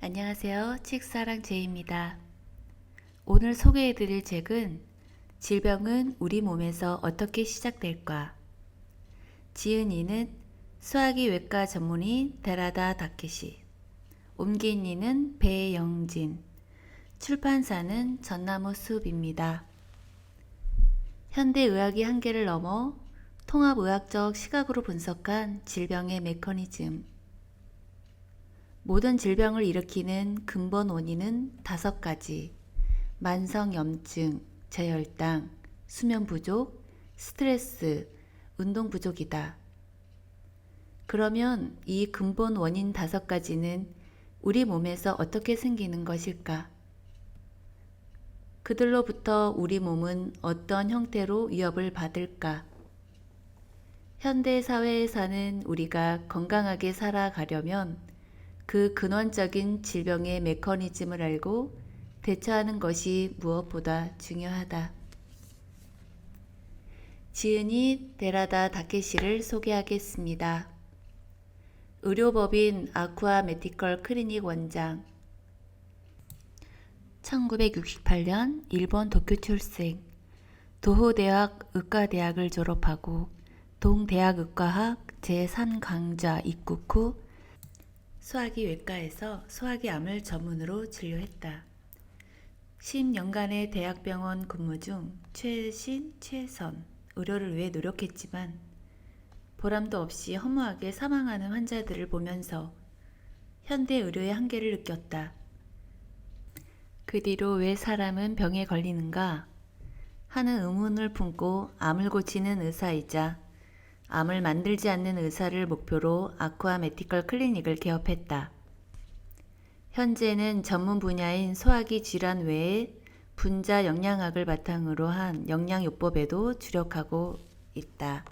안녕하세요. 책사랑 제이입니다. 오늘 소개해드릴 책은 질병은 우리 몸에서 어떻게 시작될까? 지은 이는 소화기 외과 전문의 데라다 다케시, 옮긴 이는 배영진, 출판사는 전나무 숲입니다. 현대의학의 한계를 넘어 통합의학적 시각으로 분석한 질병의 메커니즘. 모든 질병을 일으키는 근본 원인은 5가지. 만성염증, 저혈당, 수면 부족, 스트레스, 운동 부족이다. 그러면 이 근본 원인 5가지는 우리 몸에서 어떻게 생기는 것일까? 그들로부터 우리 몸은 어떤 형태로 위협을 받을까? 현대 사회에 사는 우리가 건강하게 살아가려면 그 근원적인 질병의 메커니즘을 알고 대처하는 것이 무엇보다 중요하다. 지은이 데라다 다케시를 소개하겠습니다. 의료법인 아쿠아 메디컬 클리닉 원장, 1968년 일본 도쿄 출생, 도호대학 의과대학을 졸업하고 동대학의과학 제3강좌 입국 후 소화기 외과에서 소화기암을 전문으로 진료했다. 10년간의 대학병원 근무 중 최신 최선 의료를 위해 노력했지만 보람도 없이 허무하게 사망하는 환자들을 보면서 현대 의료의 한계를 느꼈다. 그 뒤로 왜 사람은 병에 걸리는가 하는 의문을 품고 암을 고치는 의사이자 암을 만들지 않는 의사를 목표로 아쿠아 메디컬 클리닉을 개업했다. 현재는 전문 분야인 소화기 질환 외에 분자 영양학을 바탕으로 한 영양요법에도 주력하고 있다.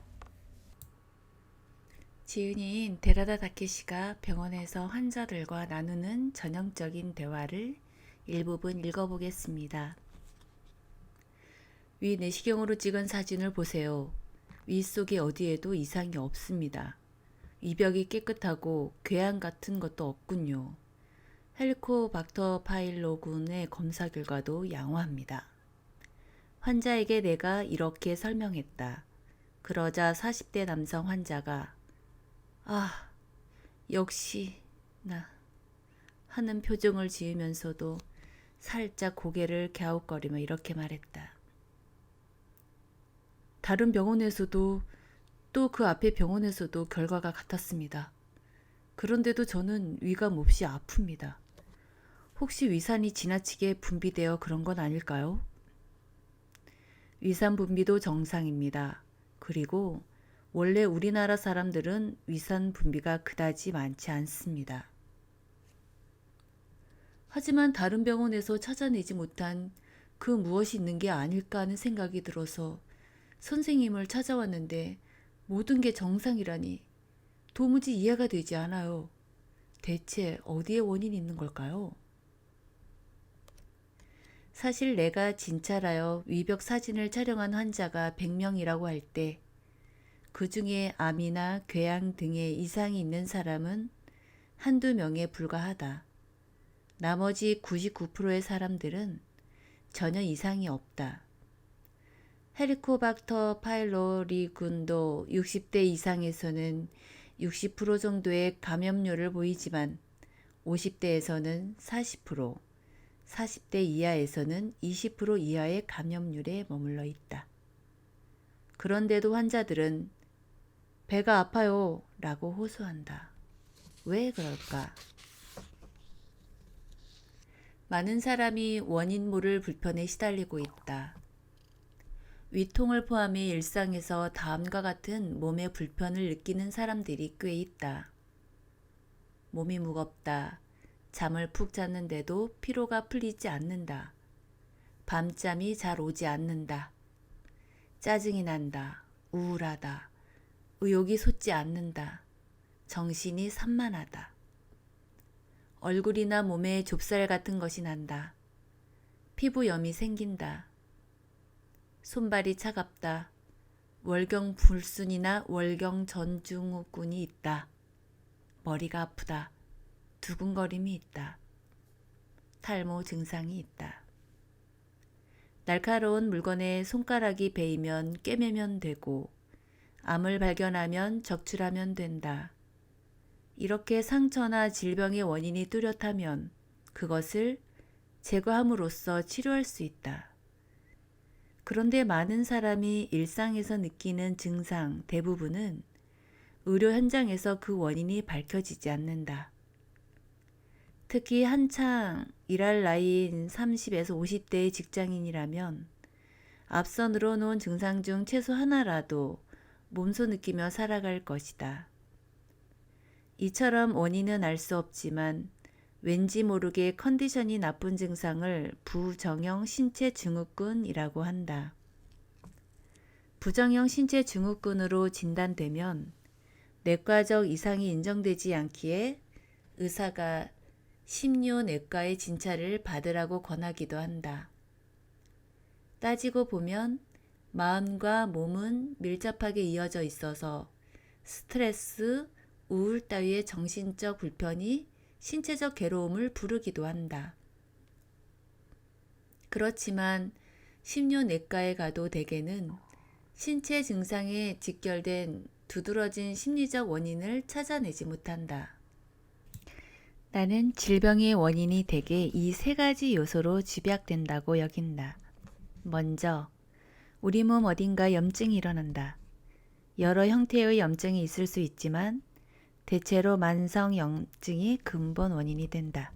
지은이인 데라다 다케시가 병원에서 환자들과 나누는 전형적인 대화를 일부분 읽어보겠습니다. 위 내시경으로 찍은 사진을 보세요. 위 속에 어디에도 이상이 없습니다. 이벽이 깨끗하고 궤양 같은 것도 없군요. 헬리코박터 파일로군의 검사 결과도 양호합니다. 환자에게 내가 이렇게 설명했다. 그러자 40대 남성 환자가 아, 역시 나 하는 표정을 지으면서도 살짝 고개를 갸웃거리며 이렇게 말했다. 다른 병원에서도 또 그 앞에 병원에서도 결과가 같았습니다. 그런데도 저는 위가 몹시 아픕니다. 혹시 위산이 지나치게 분비되어 그런 건 아닐까요? 위산 분비도 정상입니다. 그리고 원래 우리나라 사람들은 위산 분비가 그다지 많지 않습니다. 하지만 다른 병원에서 찾아내지 못한 그 무엇이 있는 게 아닐까 하는 생각이 들어서 선생님을 찾아왔는데 모든 게 정상이라니 도무지 이해가 되지 않아요. 대체 어디에 원인이 있는 걸까요? 사실 내가 진찰하여 위벽 사진을 촬영한 환자가 100명이라고 할 때 그 중에 암이나 궤양 등의 이상이 있는 사람은 한두 명에 불과하다. 나머지 99%의 사람들은 전혀 이상이 없다. 헬리코박터 파일로리군도 60대 이상에서는 60% 정도의 감염률을 보이지만 50대에서는 40%, 40대 이하에서는 20% 이하의 감염률에 머물러 있다. 그런데도 환자들은 배가 아파요 라고 호소한다. 왜 그럴까? 많은 사람이 원인 모를 불편에 시달리고 있다. 위통을 포함해 일상에서 다음과 같은 몸의 불편을 느끼는 사람들이 꽤 있다. 몸이 무겁다. 잠을 푹 잤는데도 피로가 풀리지 않는다. 밤잠이 잘 오지 않는다. 짜증이 난다. 우울하다. 의욕이 솟지 않는다. 정신이 산만하다. 얼굴이나 몸에 좁쌀 같은 것이 난다. 피부염이 생긴다. 손발이 차갑다. 월경 불순이나 월경 전증후군이 있다. 머리가 아프다. 두근거림이 있다. 탈모 증상이 있다. 날카로운 물건에 손가락이 베이면 꿰매면 되고 암을 발견하면 적출하면 된다. 이렇게 상처나 질병의 원인이 뚜렷하면 그것을 제거함으로써 치료할 수 있다. 그런데 많은 사람이 일상에서 느끼는 증상 대부분은 의료 현장에서 그 원인이 밝혀지지 않는다. 특히 한창 일할 나이인 30에서 50대의 직장인이라면 앞서 늘어놓은 증상 중 최소 하나라도 몸소 느끼며 살아갈 것이다. 이처럼 원인은 알 수 없지만 왠지 모르게 컨디션이 나쁜 증상을 부정형 신체 증후군이라고 한다. 부정형 신체 증후군으로 진단되면 내과적 이상이 인정되지 않기에 의사가 심료내과의 진찰을 받으라고 권하기도 한다. 따지고 보면 마음과 몸은 밀접하게 이어져 있어서 스트레스, 우울 따위의 정신적 불편이 신체적 괴로움을 부르기도 한다. 그렇지만 심료내과에 가도 대개는 신체 증상에 직결된 두드러진 심리적 원인을 찾아내지 못한다. 나는 질병의 원인이 대개 이 세 가지 요소로 집약된다고 여긴다. 먼저, 우리 몸 어딘가 염증이 일어난다. 여러 형태의 염증이 있을 수 있지만 대체로 만성 염증이 근본 원인이 된다.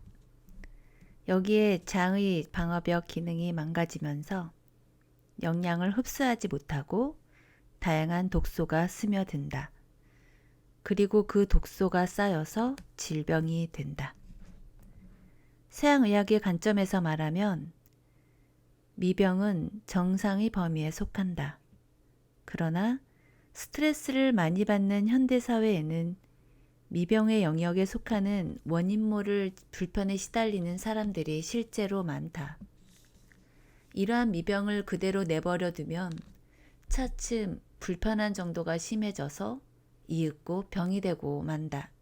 여기에 장의 방어벽 기능이 망가지면서 영양을 흡수하지 못하고 다양한 독소가 스며든다. 그리고 그 독소가 쌓여서 질병이 된다. 서양의학의 관점에서 말하면 미병은 정상의 범위에 속한다. 그러나 스트레스를 많이 받는 현대사회에는 미병의 영역에 속하는 원인 모를 불편에 시달리는 사람들이 실제로 많다. 이러한 미병을 그대로 내버려 두면 차츰 불편한 정도가 심해져서 이윽고 병이 되고 만다.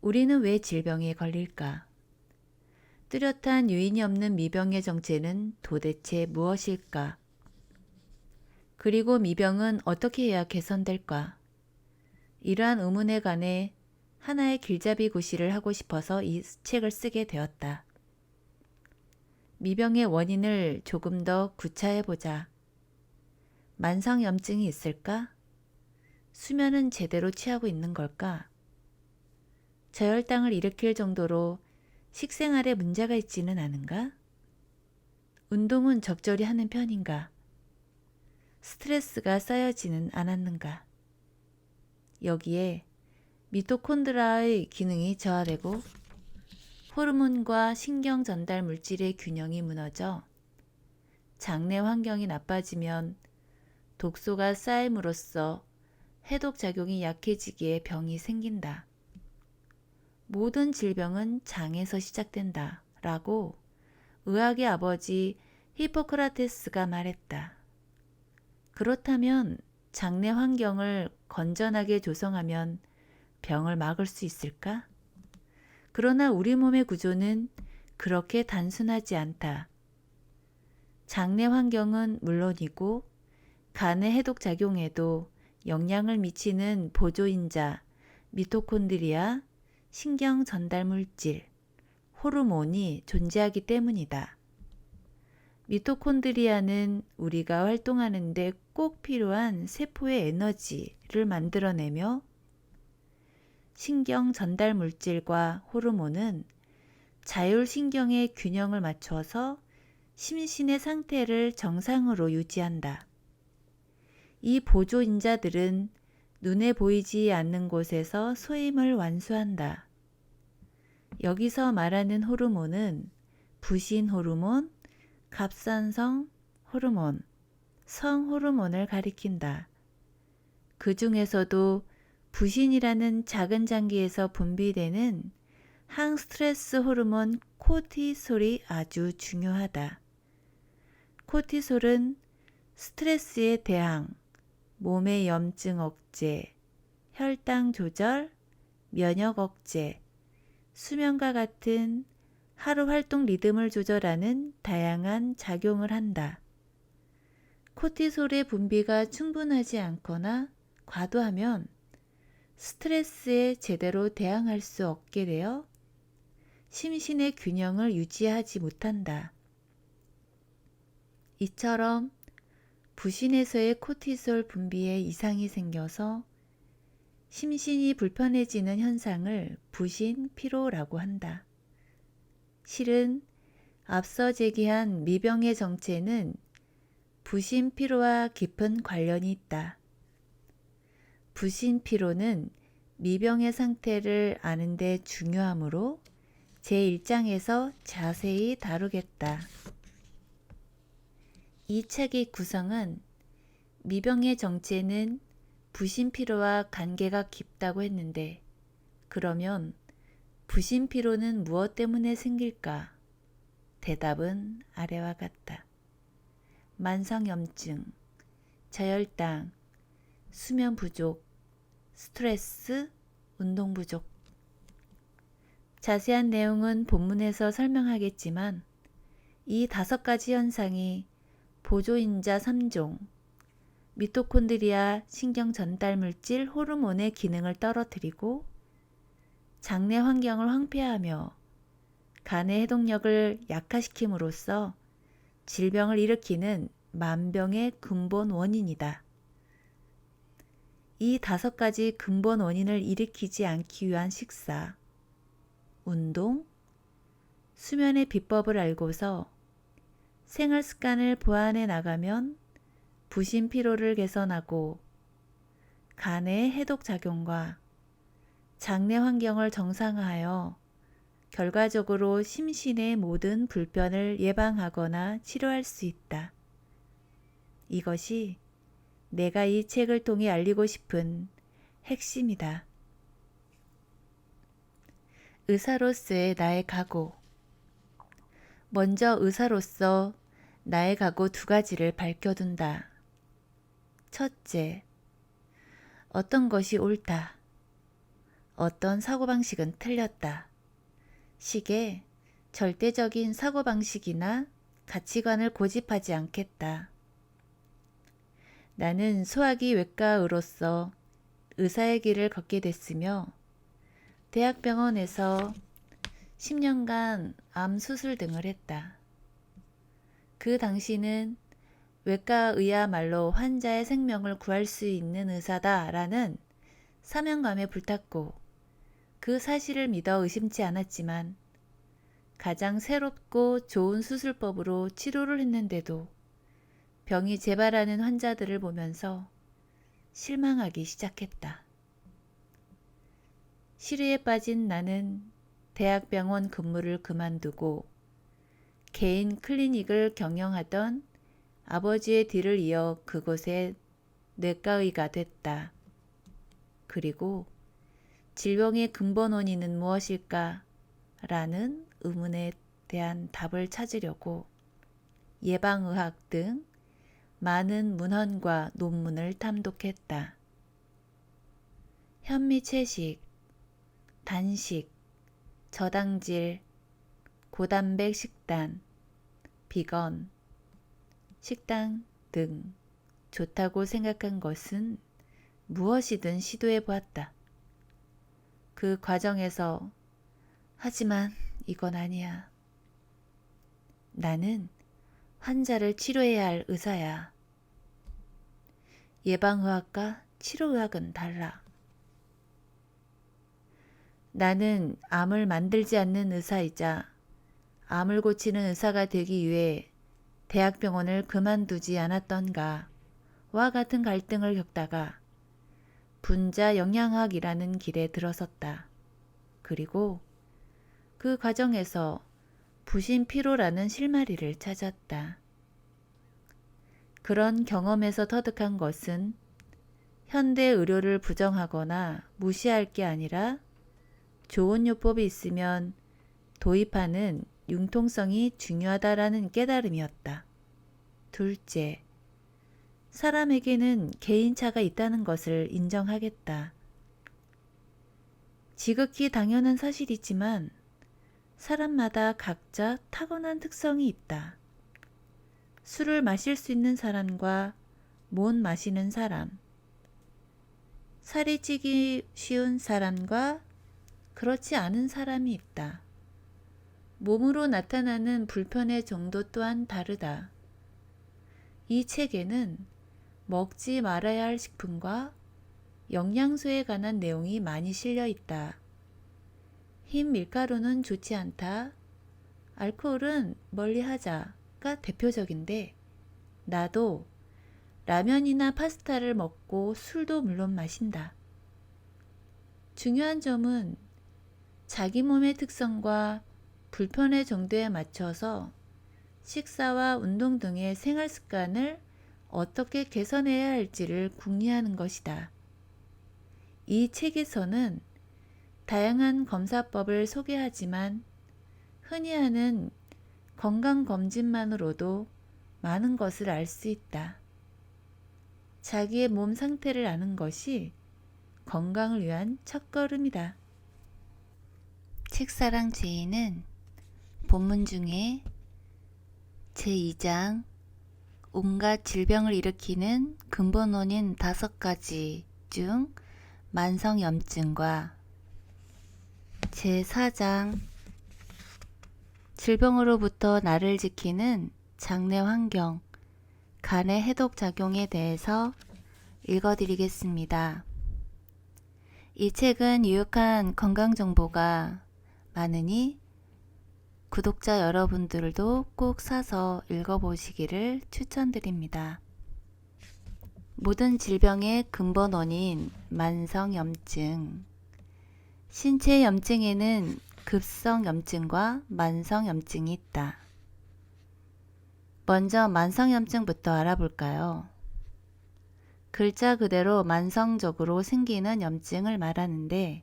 우리는 왜 질병에 걸릴까? 뚜렷한 요인이 없는 미병의 정체는 도대체 무엇일까? 그리고 미병은 어떻게 해야 개선될까? 이러한 의문에 관해 하나의 길잡이 고시를 하고 싶어서 이 책을 쓰게 되었다. 미병의 원인을 조금 더 구차해보자. 만성염증이 있을까? 수면은 제대로 취하고 있는 걸까? 저혈당을 일으킬 정도로 식생활에 문제가 있지는 않은가? 운동은 적절히 하는 편인가? 스트레스가 쌓여지는 않았는가? 여기에 미토콘드리아의 기능이 저하되고 호르몬과 신경 전달 물질의 균형이 무너져 장내 환경이 나빠지면 독소가 쌓임으로써 해독 작용이 약해지기에 병이 생긴다. 모든 질병은 장에서 시작된다 라고 의학의 아버지 히포크라테스가 말했다. 그렇다면 장내 환경을 건전하게 조성하면 병을 막을 수 있을까? 그러나 우리 몸의 구조는 그렇게 단순하지 않다. 장내 환경은 물론이고 간의 해독 작용에도 영향을 미치는 보조인자, 미토콘드리아, 신경 전달 물질, 호르몬이 존재하기 때문이다. 미토콘드리아는 우리가 활동하는 데 꼭 필요한 세포의 에너지를 만들어내며 신경 전달 물질과 호르몬은 자율신경의 균형을 맞춰서 심신의 상태를 정상으로 유지한다. 이 보조인자들은 눈에 보이지 않는 곳에서 소임을 완수한다. 여기서 말하는 호르몬은 부신 호르몬, 갑산성 호르몬, 성호르몬을 가리킨다. 그 중에서도 부신이라는 작은 장기에서 분비되는 항스트레스 호르몬 코티솔이 아주 중요하다. 코티솔은 스트레스에 대항, 몸의 염증 억제, 혈당 조절, 면역 억제, 수면과 같은 하루 활동 리듬을 조절하는 다양한 작용을 한다. 코티솔의 분비가 충분하지 않거나 과도하면 스트레스에 제대로 대항할 수 없게 되어 심신의 균형을 유지하지 못한다. 이처럼 부신에서의 코티솔 분비에 이상이 생겨서 심신이 불편해지는 현상을 부신 피로라고 한다. 실은 앞서 제기한 미병의 정체는 부신 피로와 깊은 관련이 있다. 부신 피로는 미병의 상태를 아는 데 중요하므로 제1장에서 자세히 다루겠다. 이 책의 구성은 미병의 정체는 부신피로와 관계가 깊다고 했는데, 그러면 부신피로는 무엇 때문에 생길까? 대답은 아래와 같다. 만성염증, 저혈당, 수면 부족, 스트레스, 운동 부족. 자세한 내용은 본문에서 설명하겠지만 이 5가지 현상이 보조인자 3종, 미토콘드리아 신경 전달 물질 호르몬의 기능을 떨어뜨리고 장내 환경을 황폐화하며 간의 해독력을 약화시킴으로써 질병을 일으키는 만병의 근본 원인이다. 이 5가지 근본 원인을 일으키지 않기 위한 식사, 운동, 수면의 비법을 알고서 생활 습관을 보완해 나가면 부신 피로를 개선하고 간의 해독 작용과 장내 환경을 정상화하여 결과적으로 심신의 모든 불편을 예방하거나 치료할 수 있다. 이것이 내가 이 책을 통해 알리고 싶은 핵심이다. 의사로서의 나의 각오. 먼저 의사로서 나의 각오 2가지를 밝혀둔다. 첫째, 어떤 것이 옳다. 어떤 사고방식은 틀렸다. 식의 절대적인 사고방식이나 가치관을 고집하지 않겠다. 나는 소화기 외과의로서 의사의 길을 걷게 됐으며 대학병원에서 10년간 암 수술 등을 했다. 그 당시는 외과의야말로 환자의 생명을 구할 수 있는 의사다라는 사명감에 불탔고 그 사실을 믿어 의심치 않았지만 가장 새롭고 좋은 수술법으로 치료를 했는데도 병이 재발하는 환자들을 보면서 실망하기 시작했다. 시류에 빠진 나는 대학병원 근무를 그만두고 개인 클리닉을 경영하던 아버지의 뒤를 이어 그곳에 내과의가 됐다. 그리고 질병의 근본 원인은 무엇일까? 라는 의문에 대한 답을 찾으려고 예방의학 등 많은 문헌과 논문을 탐독했다. 현미 채식, 단식, 저당질, 고단백 식단, 비건, 식당 등 좋다고 생각한 것은 무엇이든 시도해 보았다. 그 과정에서 하지만 이건 아니야. 나는 환자를 치료해야 할 의사야. 예방의학과 치료의학은 달라. 나는 암을 만들지 않는 의사이자 암을 고치는 의사가 되기 위해 대학병원을 그만두지 않았던가와 같은 갈등을 겪다가 분자 영양학이라는 길에 들어섰다. 그리고 그 과정에서 부신 피로라는 실마리를 찾았다. 그런 경험에서 터득한 것은 현대 의료를 부정하거나 무시할 게 아니라 좋은 요법이 있으면 도입하는 융통성이 중요하다라는 깨달음이었다. 둘째, 사람에게는 개인차가 있다는 것을 인정하겠다. 지극히 당연한 사실이지만 사람마다 각자 타고난 특성이 있다. 술을 마실 수 있는 사람과 못 마시는 사람, 살이 찌기 쉬운 사람과 그렇지 않은 사람이 있다. 몸으로 나타나는 불편의 정도 또한 다르다. 이 책에는 먹지 말아야 할 식품과 영양소에 관한 내용이 많이 실려 있다. 흰 밀가루는 좋지 않다. 알코올은 멀리하자가 대표적인데 나도 라면이나 파스타를 먹고 술도 물론 마신다. 중요한 점은 자기 몸의 특성과 불편의 정도에 맞춰서 식사와 운동 등의 생활 습관을 어떻게 개선해야 할지를 궁리하는 것이다. 이 책에서는 다양한 검사법을 소개하지만 흔히 하는 건강검진만으로도 많은 것을 알 수 있다. 자기의 몸 상태를 아는 것이 건강을 위한 첫걸음이다. 책사랑 제2는 본문 중에 제2장 온갖 질병을 일으키는 근본 원인 5가지 중 만성염증과 제4장 질병으로부터 나를 지키는 장내 환경, 간의 해독 작용에 대해서 읽어드리겠습니다. 이 책은 유익한 건강 정보가 많으니 구독자 여러분들도 꼭 사서 읽어보시기를 추천드립니다. 모든 질병의 근본 원인 만성염증. 신체 염증에는 급성염증과 만성염증이 있다. 먼저 만성염증부터 알아볼까요? 글자 그대로 만성적으로 생기는 염증을 말하는데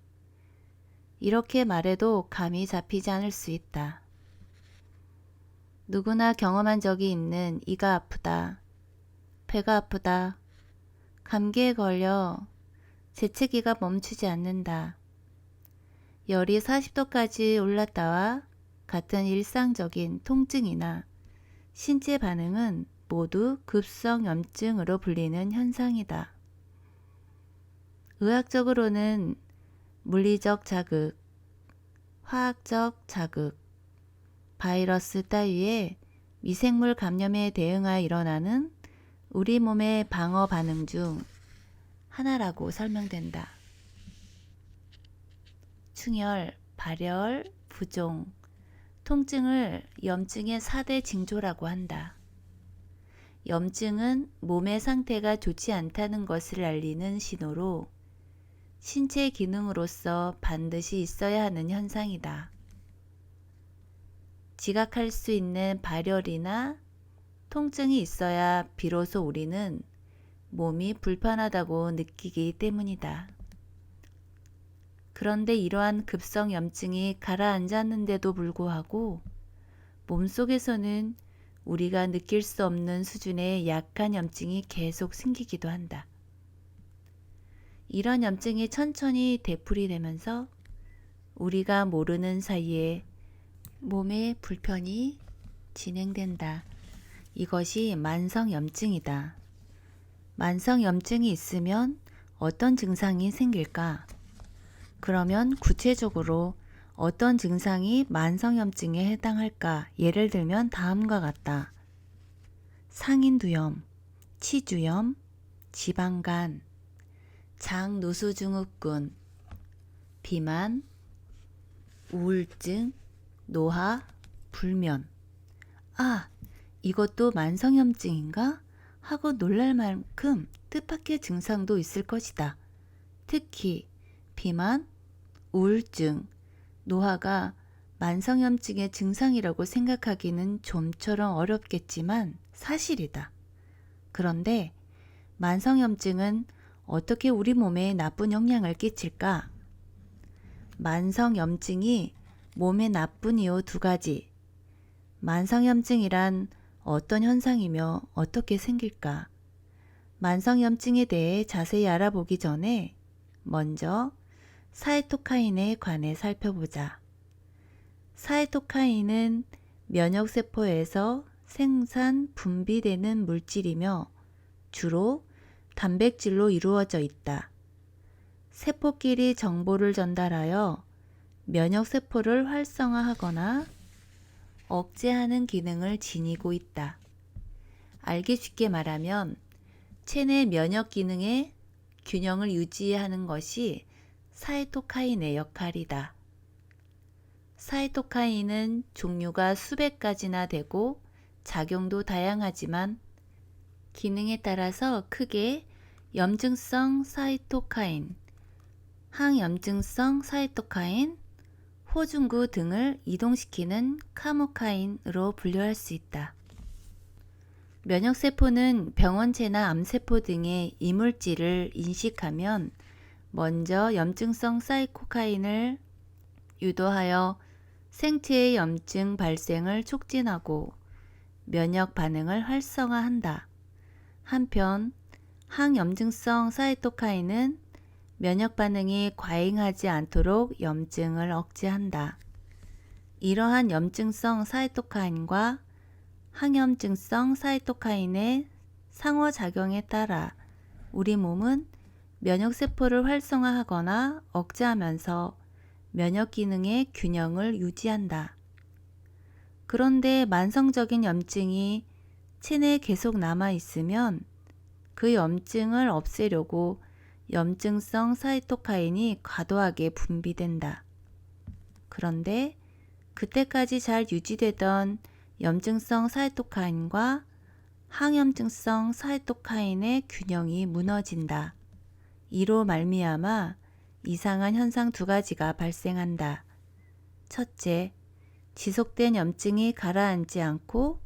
이렇게 말해도 감이 잡히지 않을 수 있다. 누구나 경험한 적이 있는 이가 아프다, 배가 아프다, 감기에 걸려 재채기가 멈추지 않는다, 열이 40도까지 올랐다와 같은 일상적인 통증이나 신체 반응은 모두 급성염증으로 불리는 현상이다. 의학적으로는 물리적 자극, 화학적 자극, 바이러스 따위의 미생물 감염에 대응하여 일어나는 우리 몸의 방어 반응 중 하나라고 설명된다. 충혈, 발열, 부종, 통증을 염증의 4대 징조라고 한다. 염증은 몸의 상태가 좋지 않다는 것을 알리는 신호로 신체 기능으로서 반드시 있어야 하는 현상이다. 지각할 수 있는 발열이나 통증이 있어야 비로소 우리는 몸이 불편하다고 느끼기 때문이다. 그런데 이러한 급성염증이 가라앉았는데도 불구하고 몸속에서는 우리가 느낄 수 없는 수준의 약한 염증이 계속 생기기도 한다. 이런 염증이 천천히 되풀이 되면서 우리가 모르는 사이에 몸의 불편이 진행된다. 이것이 만성염증이다. 만성염증이 있으면 어떤 증상이 생길까? 그러면 구체적으로 어떤 증상이 만성염증에 해당할까? 예를 들면 다음과 같다. 상인두염, 치주염, 지방간, 장누수증후군, 비만, 우울증, 노화, 불면. 아, 이것도 만성염증인가? 하고 놀랄 만큼 뜻밖의 증상도 있을 것이다. 특히 비만, 우울증, 노화가 만성염증의 증상이라고 생각하기는 좀처럼 어렵겠지만 사실이다. 그런데 만성염증은 어떻게 우리 몸에 나쁜 영향을 끼칠까? 만성염증이 몸에 나쁜 이유 2가지. 만성염증이란 어떤 현상이며 어떻게 생길까? 만성염증에 대해 자세히 알아보기 전에 먼저 사이토카인에 관해 살펴보자. 사이토카인은 면역세포에서 생산, 분비되는 물질이며 주로 단백질로 이루어져 있다. 세포끼리 정보를 전달하여 면역세포를 활성화하거나 억제하는 기능을 지니고 있다. 알기 쉽게 말하면 체내 면역 기능의 균형을 유지하는 것이 사이토카인의 역할이다. 사이토카인은 종류가 수백 가지나 되고 작용도 다양하지만 기능에 따라서 크게 염증성 사이토카인, 항염증성 사이토카인, 호중구 등을 이동시키는 카모카인으로 분류할 수 있다. 면역세포는 병원체나 암세포 등의 이물질을 인식하면 먼저 염증성 사이토카인을 유도하여 생체의 염증 발생을 촉진하고 면역 반응을 활성화한다. 한편 항염증성 사이토카인은 면역 반응이 과잉하지 않도록 염증을 억제한다. 이러한 염증성 사이토카인과 항염증성 사이토카인의 상호작용에 따라 우리 몸은 면역세포를 활성화하거나 억제하면서 면역 기능의 균형을 유지한다. 그런데 만성적인 염증이 체내에 계속 남아 있으면 그 염증을 없애려고 염증성 사이토카인이 과도하게 분비된다. 그런데 그때까지 잘 유지되던 염증성 사이토카인과 항염증성 사이토카인의 균형이 무너진다. 이로 말미암아 이상한 현상 두 가지가 발생한다. 첫째, 지속된 염증이 가라앉지 않고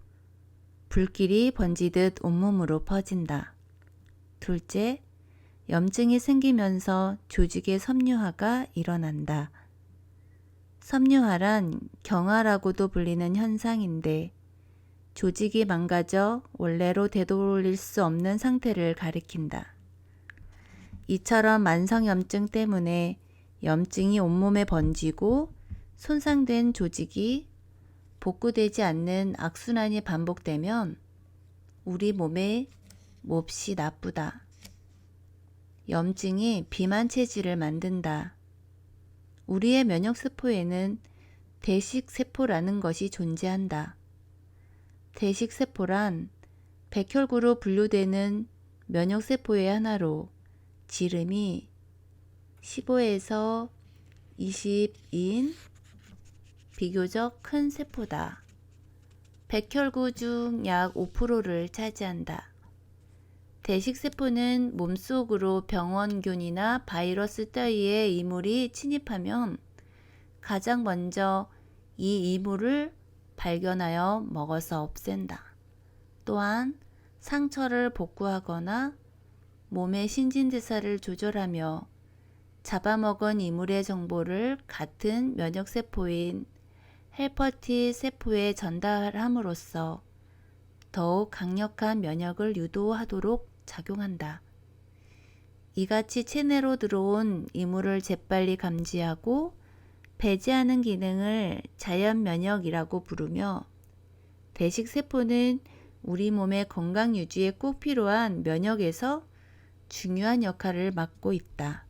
불길이 번지듯 온몸으로 퍼진다. 둘째, 염증이 생기면서 조직의 섬유화가 일어난다. 섬유화란 경화라고도 불리는 현상인데 조직이 망가져 원래로 되돌릴 수 없는 상태를 가리킨다. 이처럼 만성염증 때문에 염증이 온몸에 번지고 손상된 조직이 복구되지 않는 악순환이 반복되면 우리 몸에 몹시 나쁘다. 염증이 비만 체질을 만든다. 우리의 면역세포에는 대식세포라는 것이 존재한다. 대식세포란 백혈구로 분류되는 면역세포의 하나로 지름이 15에서 20인 비교적 큰 세포다. 백혈구 중 약 5%를 차지한다. 대식세포는 몸속으로 병원균이나 바이러스 따위의 이물이 침입하면 가장 먼저 이 이물을 발견하여 먹어서 없앤다. 또한 상처를 복구하거나 몸의 신진대사를 조절하며 잡아먹은 이물의 정보를 같은 면역세포인 헬퍼 T 세포에 전달함으로써 더욱 강력한 면역을 유도하도록 작용한다. 이같이 체내로 들어온 이물을 재빨리 감지하고 배제하는 기능을 자연면역이라고 부르며 대식세포는 우리 몸의 건강 유지에 꼭 필요한 면역에서 중요한 역할을 맡고 있다.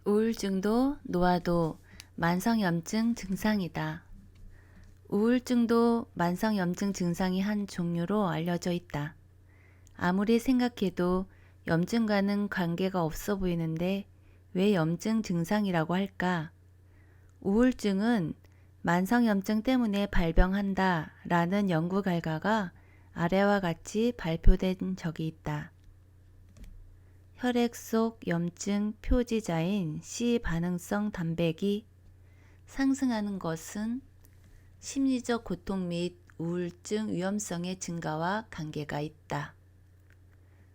우울증도 노화도 만성염증 증상이다. 우울증도 만성염증 증상의 한 종류로 알려져 있다. 아무리 생각해도 염증과는 관계가 없어 보이는데 왜 염증 증상이라고 할까? 우울증은 만성염증 때문에 발병한다 라는 연구 결과가 아래와 같이 발표된 적이 있다. 혈액 속 염증 표지자인 C 반응성 단백이 상승하는 것은 심리적 고통 및 우울증 위험성의 증가와 관계가 있다.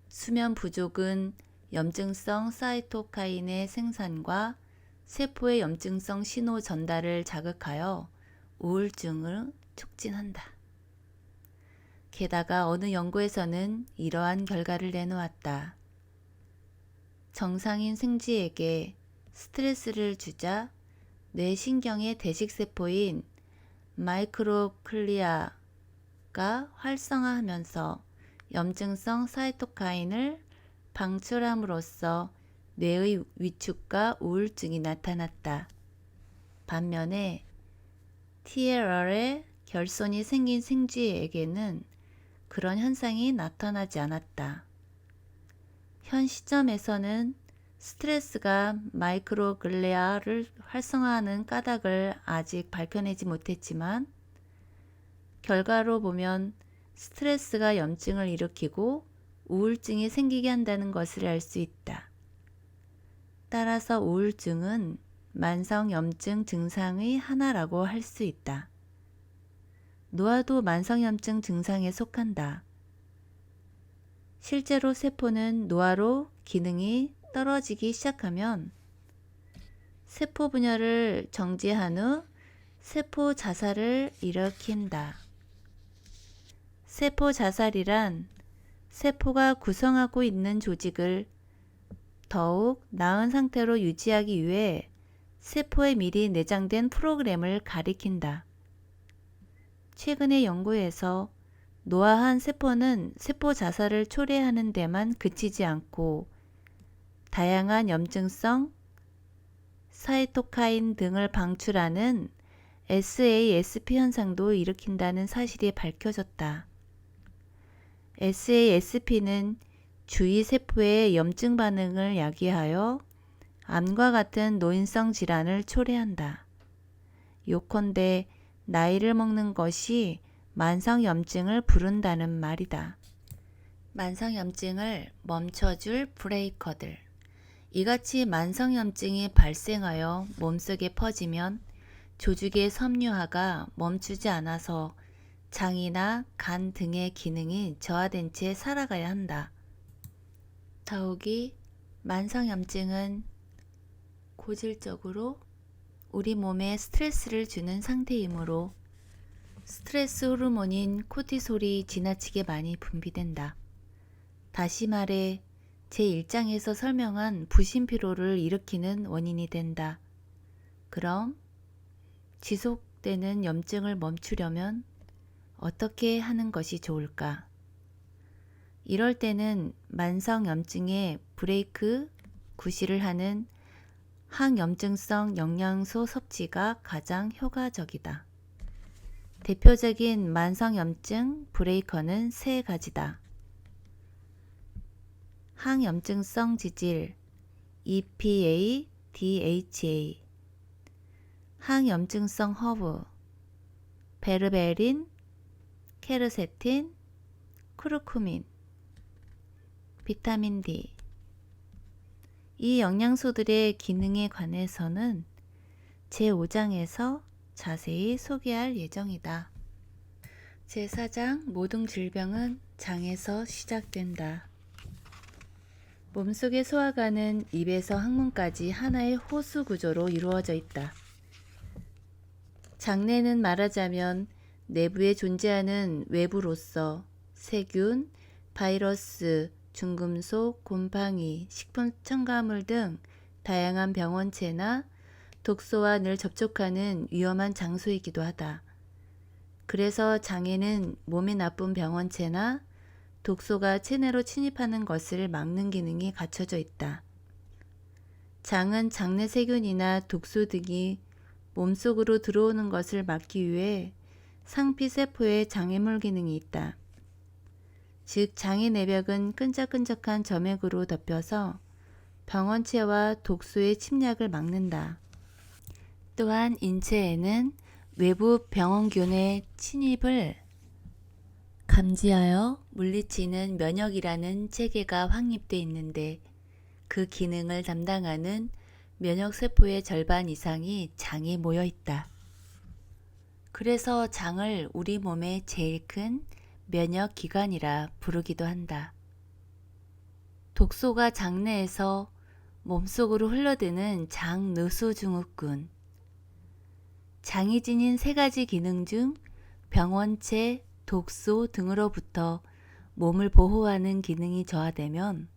수면 부족은 염증성 사이토카인의 생산과 세포의 염증성 신호 전달을 자극하여 우울증을 촉진한다. 게다가 어느 연구에서는 이러한 결과를 내놓았다. 정상인 생쥐에게 스트레스를 주자 뇌신경의 대식세포인 마이크로글리아가 활성화하면서 염증성 사이토카인을 방출함으로써 뇌의 위축과 우울증이 나타났다. 반면에 TLR에 결손이 생긴 생쥐에게는 그런 현상이 나타나지 않았다. 현 시점에서는 스트레스가 마이크로글리아를 활성화하는 까닭을 아직 밝혀내지 못했지만 결과로 보면 스트레스가 염증을 일으키고 우울증이 생기게 한다는 것을 알 수 있다. 따라서 우울증은 만성염증 증상의 하나라고 할 수 있다. 노화도 만성염증 증상에 속한다. 실제로 세포는 노화로 기능이 떨어지기 시작하면 세포 분열을 정지한 후 세포 자살을 일으킨다. 세포 자살이란 세포가 구성하고 있는 조직을 더욱 나은 상태로 유지하기 위해 세포에 미리 내장된 프로그램을 가리킨다. 최근의 연구에서 노화한 세포는 세포 자살을 초래하는 데만 그치지 않고 다양한 염증성 사이토카인 등을 방출하는 SASP 현상도 일으킨다는 사실이 밝혀졌다. SASP는 주위 세포의 염증 반응을 야기하여 암과 같은 노인성 질환을 초래한다. 요컨대 나이를 먹는 것이 만성염증을 부른다는 말이다. 만성염증을 멈춰줄 브레이커들. 이같이 만성염증이 발생하여 몸속에 퍼지면 조직의 섬유화가 멈추지 않아서 장이나 간 등의 기능이 저하된 채 살아가야 한다. 더욱이 만성염증은 고질적으로 우리 몸에 스트레스를 주는 상태이므로 스트레스 호르몬인 코티솔이 지나치게 많이 분비된다. 다시 말해 제1장에서 설명한 부신피로를 일으키는 원인이 된다. 그럼 지속되는 염증을 멈추려면 어떻게 하는 것이 좋을까? 이럴 때는 만성염증의 브레이크 구실을 하는 항염증성 영양소 섭취가 가장 효과적이다. 대표적인 만성염증 브레이커는 세 가지다. 항염증성 지질 EPA, DHA, 항염증성 허브 베르베린, 케르세틴, 쿠르쿠민, 비타민 D. 이 영양소들의 기능에 관해서는 제5장에서 자세히 소개할 예정이다. 제4장 모든 질병은 장에서 시작된다. 몸속의 소화관은 입에서 항문까지 하나의 호수 구조로 이루어져 있다. 장내는 말하자면 내부에 존재하는 외부로서 세균, 바이러스, 중금속, 곰팡이, 식품 첨가물 등 다양한 병원체나 독소와 늘 접촉하는 위험한 장소이기도 하다. 그래서 장에는 몸에 나쁜 병원체나 독소가 체내로 침입하는 것을 막는 기능이 갖춰져 있다. 장은 장내 세균이나 독소 등이 몸속으로 들어오는 것을 막기 위해 상피세포에 장애물 기능이 있다. 즉 장의 내벽은 끈적끈적한 점액으로 덮여서 병원체와 독소의 침략을 막는다. 또한 인체에는 외부 병원균의 침입을 감지하여 물리치는 면역이라는 체계가 확립되어 있는데 그 기능을 담당하는 면역세포의 절반 이상이 장에 모여 있다. 그래서 장을 우리 몸의 제일 큰 면역기관이라 부르기도 한다. 독소가 장내에서 몸속으로 흘러드는 장느수증후군. 장이 지닌 세 가지 기능 중 병원체, 독소 등으로부터 몸을 보호하는 기능이 저하되면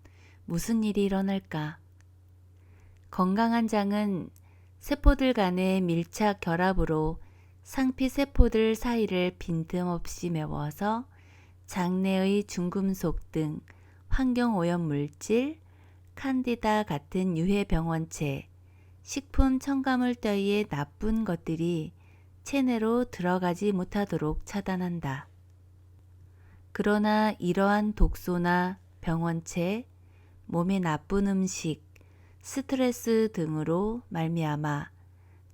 무슨 일이 일어날까? 건강한 장은 세포들 간의 밀착 결합으로 상피세포들 사이를 빈틈없이 메워서 장내의 중금속 등 환경오염물질, 칸디다 같은 유해 병원체, 식품 첨가물 따위의 나쁜 것들이 체내로 들어가지 못하도록 차단한다. 그러나 이러한 독소나 병원체, 몸에 나쁜 음식, 스트레스 등으로 말미암아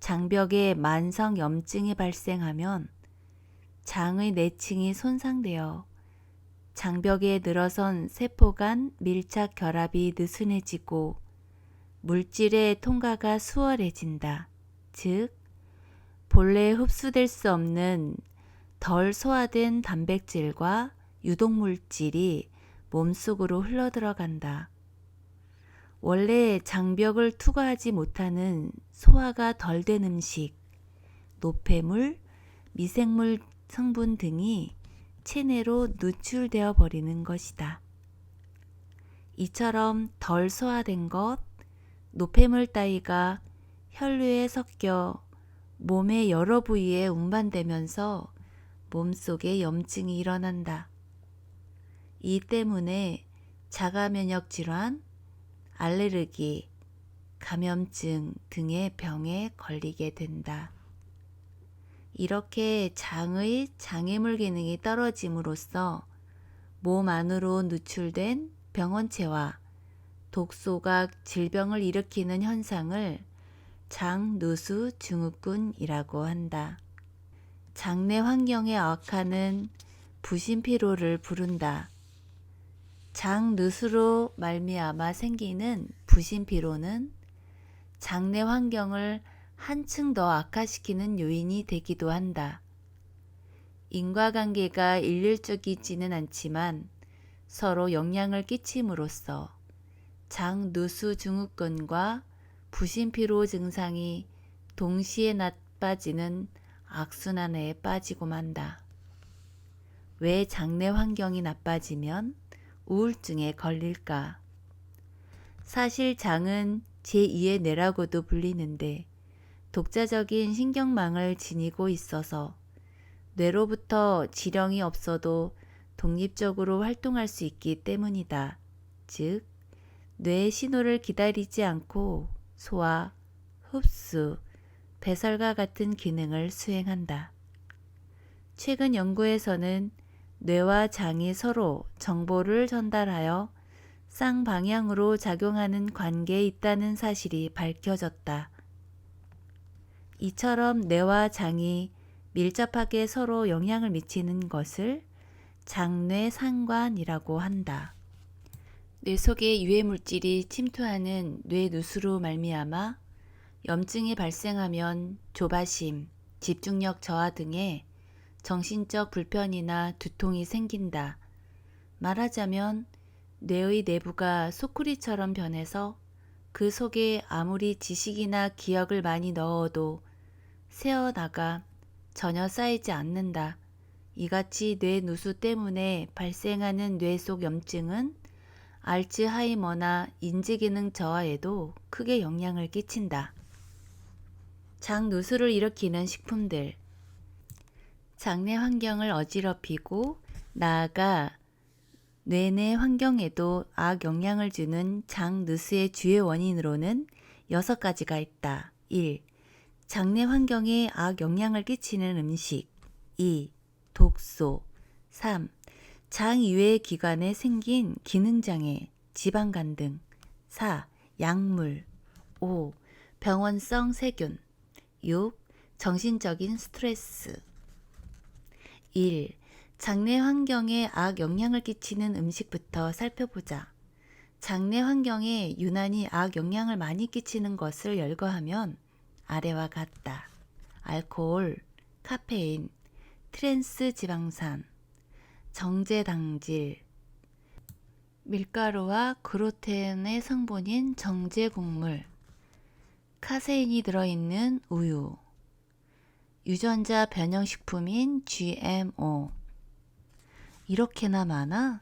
장벽에 만성 염증이 발생하면 장의 내층이 손상되어 장벽에 늘어선 세포 간 밀착 결합이 느슨해지고 물질의 통과가 수월해진다. 즉, 본래 흡수될 수 없는 덜 소화된 단백질과 유독물질이 몸속으로 흘러들어간다. 원래 장벽을 투과하지 못하는 소화가 덜 된 음식, 노폐물, 미생물 성분 등이 체내로 누출되어 버리는 것이다. 이처럼 덜 소화된 것, 노폐물 따위가 혈류에 섞여 몸의 여러 부위에 운반되면서 몸속에 염증이 일어난다. 이 때문에 자가면역 질환, 알레르기, 감염증 등의 병에 걸리게 된다. 이렇게 장의 장애물 기능이 떨어짐으로써 몸 안으로 누출된 병원체와 독소가 질병을 일으키는 현상을 장누수 증후군이라고 한다. 장내 환경에 악하는 부신피로를 부른다. 장누수로 말미암아 생기는 부신피로는 장내 환경을 한층 더 악화시키는 요인이 되기도 한다. 인과관계가 일률적이지는 않지만 서로 영향을 끼침으로써 장누수 증후군과 부신피로 증상이 동시에 나빠지는 악순환에 빠지고 만다. 왜 장내 환경이 나빠지면 우울증에 걸릴까? 사실 장은 제2의 뇌라고도 불리는데 독자적인 신경망을 지니고 있어서 뇌로부터 지령이 없어도 독립적으로 활동할 수 있기 때문이다. 즉, 뇌의 신호를 기다리지 않고 소화, 흡수, 배설과 같은 기능을 수행한다. 최근 연구에서는 뇌와 장이 서로 정보를 전달하여 쌍방향으로 작용하는 관계에 있다는 사실이 밝혀졌다. 이처럼 뇌와 장이 밀접하게 서로 영향을 미치는 것을 장뇌상관이라고 한다. 뇌 속에 유해물질이 침투하는 뇌누수로 말미암아 염증이 발생하면 조바심, 집중력 저하 등의 정신적 불편이나 두통이 생긴다. 말하자면 뇌의 내부가 소쿠리처럼 변해서 그 속에 아무리 지식이나 기억을 많이 넣어도 새어나가 전혀 쌓이지 않는다. 이같이 뇌누수 때문에 발생하는 뇌 속 염증은 알츠하이머나 인지기능 저하에도 크게 영향을 끼친다. 장누수를 일으키는 식품들. 장내 환경을 어지럽히고 나아가 뇌내 환경에도 악영향을 주는 장누수의 주요 원인으로는 6가지가 있다. 1. 장내 환경에 악영향을 끼치는 음식. 2. 독소. 3. 장 이외의 기관에 생긴 기능장애, 지방간 등. 4. 약물. 5. 병원성 세균. 6. 정신적인 스트레스. 1. 장내 환경에 악영향을 끼치는 음식부터 살펴보자. 장내 환경에 유난히 악영향을 많이 끼치는 것을 열거하면 아래와 같다. 알코올, 카페인, 트랜스 지방산, 정제당질, 밀가루와 글루텐의 성분인 정제곡물, 카세인이 들어있는 우유, 유전자 변형식품인 GMO. 이렇게나 많아?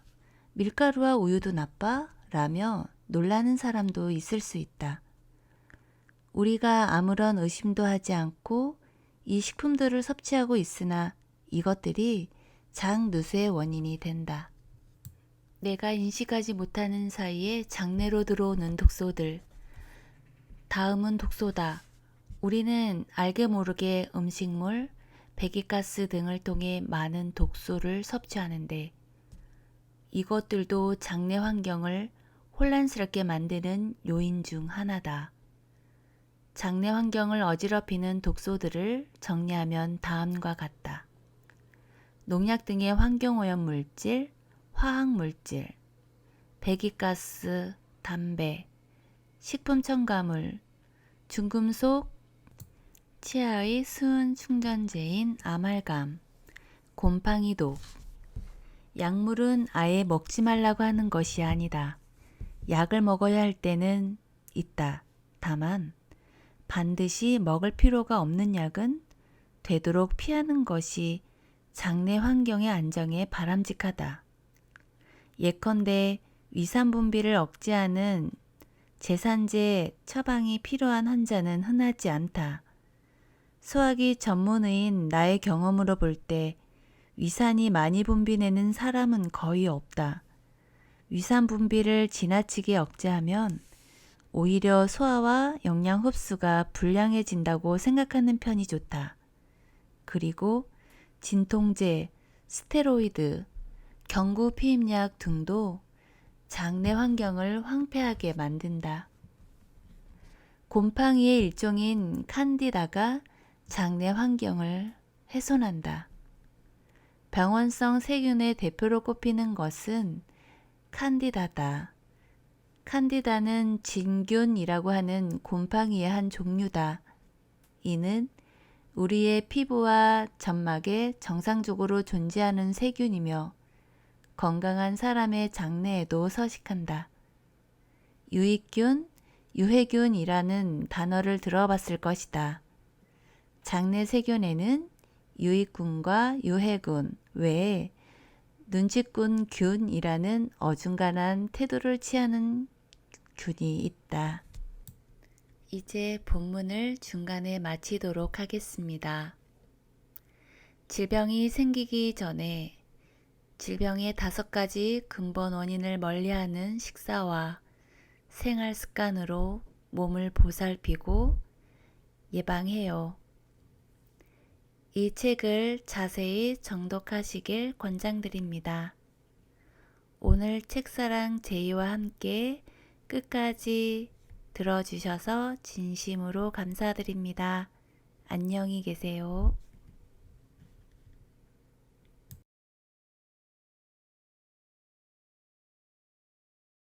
밀가루와 우유도 나빠? 라며 놀라는 사람도 있을 수 있다. 우리가 아무런 의심도 하지 않고 이 식품들을 섭취하고 있으나 이것들이 장누수의 원인이 된다. 내가 인식하지 못하는 사이에 장내로 들어오는 독소들. 다음은 독소다. 우리는 알게 모르게 음식물, 배기가스 등을 통해 많은 독소를 섭취하는데 이것들도 장내 환경을 혼란스럽게 만드는 요인 중 하나다. 장내 환경을 어지럽히는 독소들을 정리하면 다음과 같다. 농약 등의 환경오염 물질, 화학물질, 배기가스, 담배, 식품 첨가물, 중금속, 치아의 수은 충전재인 아말감, 곰팡이독. 약물은 아예 먹지 말라고 하는 것이 아니다. 약을 먹어야 할 때는 있다. 다만 반드시 먹을 필요가 없는 약은 되도록 피하는 것이 장내 환경의 안정에 바람직하다. 예컨대 위산 분비를 억제하는 제산제 처방이 필요한 환자는 흔하지 않다. 소화기 전문의인 나의 경험으로 볼 때 위산이 많이 분비되는 사람은 거의 없다. 위산 분비를 지나치게 억제하면 오히려 소화와 영양 흡수가 불량해진다고 생각하는 편이 좋다. 그리고 진통제, 스테로이드, 경구 피임약 등도 장내 환경을 황폐하게 만든다. 곰팡이의 일종인 칸디다가 장내 환경을 훼손한다. 병원성 세균의 대표로 꼽히는 것은 칸디다다. 칸디다는 진균이라고 하는 곰팡이의 한 종류다. 이는 우리의 피부와 점막에 정상적으로 존재하는 세균이며 건강한 사람의 장내에도 서식한다. 유익균, 유해균이라는 단어를 들어봤을 것이다. 장내 세균에는 유익균과 유해균 외에 눈치꾼균이라는 어중간한 태도를 취하는 균이 있다. 이제 본문을 중간에 마치도록 하겠습니다. 질병이 생기기 전에 질병의 5가지 근본 원인을 멀리하는 식사와 생활 습관으로 몸을 보살피고 예방해요. 이 책을 자세히 정독하시길 권장드립니다. 오늘 책사랑 제이와 함께 끝까지 들어주셔서 진심으로 감사드립니다. 안녕히 계세요.